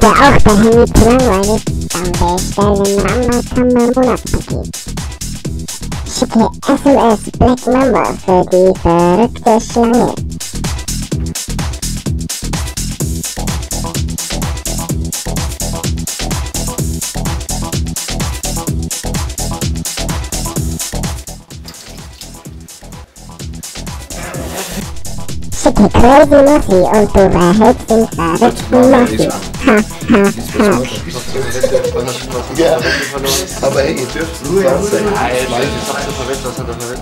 dir auch der Handy zu langweilig? Dann bestell den Rambazamba Monatspaket. Schicke SMS Black Mamba für die verrückte Schlange. Schicke Crazy Mossi und du erhältst den verrückten Mossi. Ha, ha, ha. Ja, aber hey, ihr dürft so sagen. Was hat er verwendet?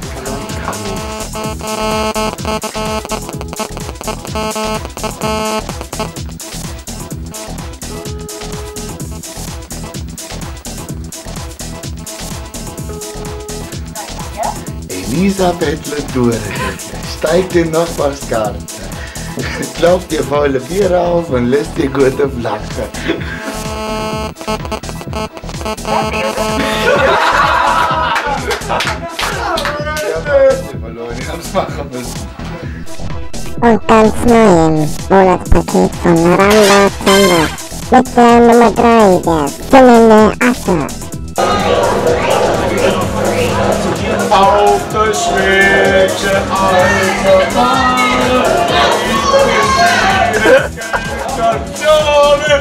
Elisabeth Ledure, steigt in Nachbarsgarten. Glaubt ihr faule Bier auf und lässt ihr gute Flagge. Ich hab's machen müssen. Und ganz neu im Monatspaket von Rambazamba mit der Nummer 3, der singende Assa. Auf der schwedische alte Mann, Kanzone,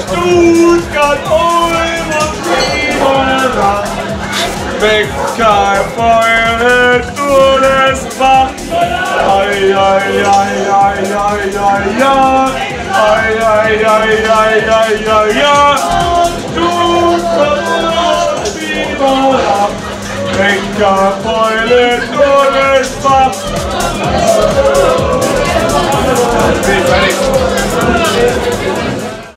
Stuttgart, Ulm und Biberland. Wecker, Feuer, du das Bach. Ai, ai, ai, ai, ai, ai, ai. Ai, ai, ai, ai, ai, ai, ai. Stuttgart, Ulm und Biberland. Wecker, Feuer, du das Bach. Fertig.